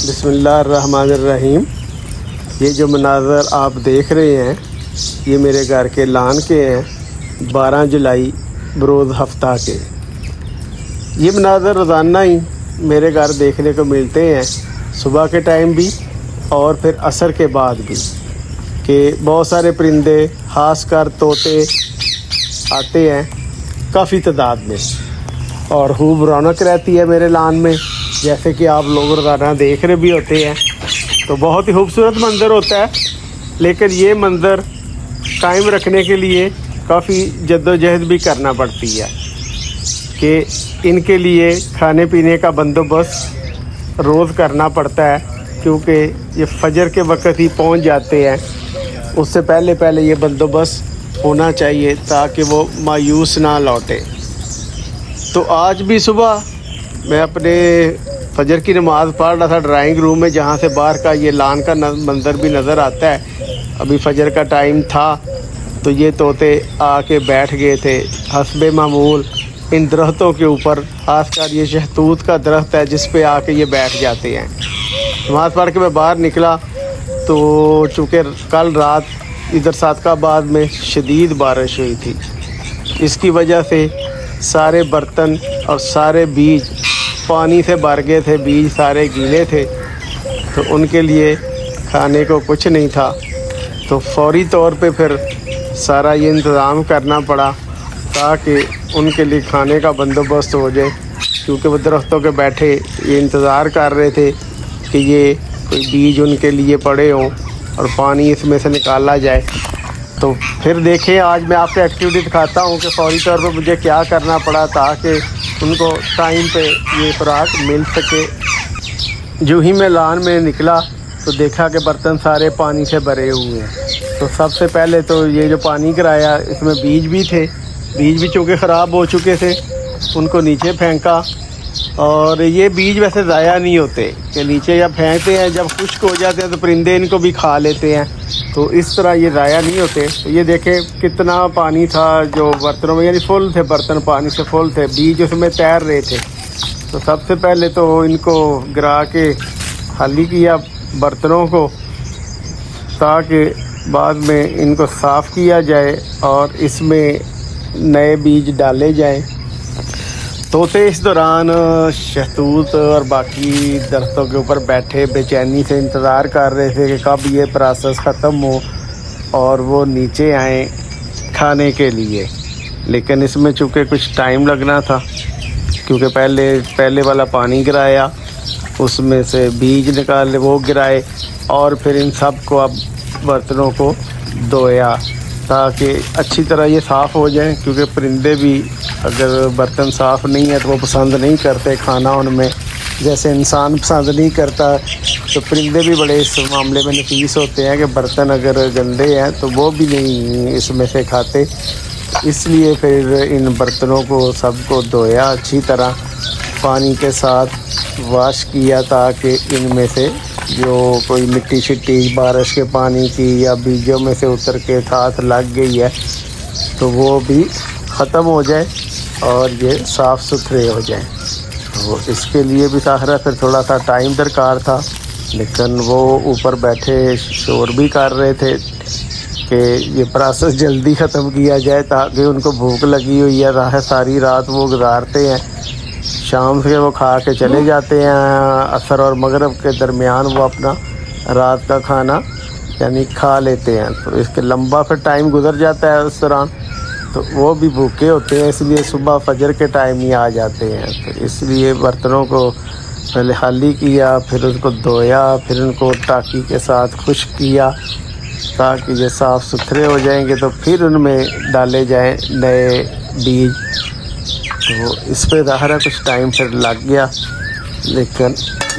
بسم اللہ الرحمن الرحیم۔ یہ جو مناظر آپ دیکھ رہے ہیں یہ میرے گھر کے لان کے ہیں، 12 جولائی بروز ہفتہ کے۔ یہ مناظر روزانہ ہی میرے گھر دیکھنے کو ملتے ہیں، صبح کے ٹائم بھی اور پھر عصر کے بعد بھی، کہ بہت سارے پرندے خاص کر طوطے آتے ہیں کافی تعداد میں، اور خوب رونق رہتی ہے میرے لان میں، جیسے کہ آپ لوگ روزانہ دیکھ رہے بھی ہوتے ہیں۔ تو بہت ہی خوبصورت منظر ہوتا ہے، لیکن یہ منظر قائم رکھنے کے لیے کافی جد و جہد بھی کرنا پڑتی ہے، کہ ان کے لیے کھانے پینے کا بندوبست روز کرنا پڑتا ہے، کیونکہ یہ فجر کے وقت ہی پہنچ جاتے ہیں۔ اس سے پہلے یہ بندوبست ہونا چاہیے تاکہ وہ مایوس نہ لوٹے۔ تو آج بھی صبح میں اپنے فجر کی نماز پڑھ رہا تھا ڈرائنگ روم میں، جہاں سے باہر کا یہ لان کا منظر بھی نظر آتا ہے۔ ابھی فجر کا ٹائم تھا تو یہ طوطے آ کے بیٹھ گئے تھے حسب معمول ان درختوں کے اوپر، خاص کر یہ شہتوت کا درخت ہے جس پہ آ کے یہ بیٹھ جاتے ہیں۔ نماز پڑھ کے میں باہر نکلا تو چونکہ کل رات ادھر صادقہ آباد میں شدید بارش ہوئی تھی، اس کی وجہ سے سارے برتن اور سارے بیج پانی سے بھر گئے تھے، بیج سارے گیلے تھے، تو ان کے لیے کھانے کو کچھ نہیں تھا۔ تو فوری طور پہ پھر سارا یہ انتظام کرنا پڑا تاکہ ان کے لیے کھانے کا بندوبست ہو جائے، کیونکہ وہ درختوں کے بیٹھے یہ انتظار کر رہے تھے کہ یہ کوئی بیج ان کے لیے پڑے ہوں اور پانی اس میں سے نکالا جائے۔ تو پھر دیکھیں آج میں آپ کو ایکٹیویٹی دکھاتا ہوں کہ فوری طور پہ مجھے کیا کرنا پڑا تاکہ ان کو ٹائم پہ یہ خوراک مل سکے۔ جو ہی میں لان میں نکلا تو دیکھا کہ برتن سارے پانی سے بھرے ہوئے ہیں۔ تو سب سے پہلے تو یہ جو پانی کرایا اس میں بیج بھی تھے، بیج بھی چونکہ خراب ہو چکے تھے، ان کو نیچے پھینکا۔ اور یہ بیج ویسے ضائع نہیں ہوتے، کہ نیچے جب پھینکتے ہیں جب خشک ہو جاتے ہیں تو پرندے ان کو بھی کھا لیتے ہیں، تو اس طرح یہ ضائع نہیں ہوتے۔ تو یہ دیکھیں کتنا پانی تھا جو برتنوں میں، یعنی فل تھے برتن، پانی سے فل تھے، بیج اس میں تیر رہے تھے۔ تو سب سے پہلے تو ان کو گرا کے خالی کیا برتنوں کو، تاکہ بعد میں ان کو صاف کیا جائے اور اس میں نئے بیج ڈالے جائیں۔ طوطے اس دوران شہتوت اور باقی درختوں کے اوپر بیٹھے بے چینی سے انتظار کر رہے تھے کہ کب یہ پروسیس ختم ہو اور وہ نیچے آئیں کھانے کے لیے۔ لیکن اس میں چونکہ کچھ ٹائم لگنا تھا، کیونکہ پہلے والا پانی گرایا، اس میں سے بیج نکالے وہ گرائے، اور پھر ان سب کو اب برتنوں کو دھویا تاکہ اچھی طرح یہ صاف ہو جائیں، کیونکہ پرندے بھی اگر برتن صاف نہیں ہے تو وہ پسند نہیں کرتے کھانا ان میں، جیسے انسان پسند نہیں کرتا، تو پرندے بھی بڑے اس معاملے میں نفیس ہوتے ہیں کہ برتن اگر گندے ہیں تو وہ بھی نہیں اس میں سے کھاتے۔ اس لیے پھر ان برتنوں کو سب کو دھویا اچھی طرح، پانی کے ساتھ واش کیا، تاکہ ان میں سے جو کوئی مٹی شٹی بارش کے پانی کی یا بیجوں میں سے اتر کے ساتھ لگ گئی ہے تو وہ بھی ختم ہو جائے اور یہ صاف ستھرے ہو جائیں۔ تو اس کے لیے بھی ساحرہ پھر تھوڑا سا ٹائم درکار تھا، لیکن وہ اوپر بیٹھے شور بھی کر رہے تھے کہ یہ پروسیس جلدی ختم کیا جائے، تاکہ ان کو بھوک لگی ہوئی ہے، ساری رات وہ گزارتے ہیں، شام سے وہ کھا کے چلے جاتے ہیں، عصر اور مغرب کے درمیان وہ اپنا رات کا کھانا یعنی کھا لیتے ہیں۔ تو اس کے لمبا پھر ٹائم گزر جاتا ہے اس دوران، تو وہ بھی بھوکے ہوتے ہیں، اس لیے صبح فجر کے ٹائم ہی آ جاتے ہیں۔ تو اس لیے برتنوں کو پہلے خالی کیا، پھر ان کو دھویا، پھر ان کو ٹاکی کے ساتھ خشک کیا تاکہ یہ صاف ستھرے ہو جائیں گے، تو پھر ان میں ڈالے جائیں نئے بیج۔ تو اس پہ ظاہر ہے کچھ ٹائم پھر لگ گیا، لیکن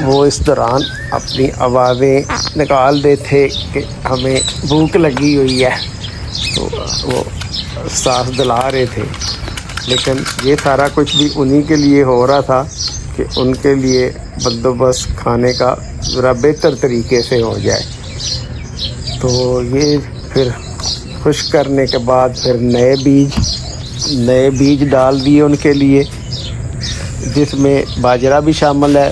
وہ اس دوران اپنی آوازیں نکال دیتے تھے کہ ہمیں بھوک لگی ہوئی ہے، تو وہ سانس دلا رہے تھے۔ لیکن یہ سارا کچھ بھی انہی کے لیے ہو رہا تھا کہ ان کے لیے بندوبست کھانے کا ذرا بہتر طریقے سے ہو جائے۔ تو یہ پھر خشک کرنے کے بعد پھر نئے بیج ڈال دیے ان کے لیے، جس میں باجرہ بھی شامل ہے،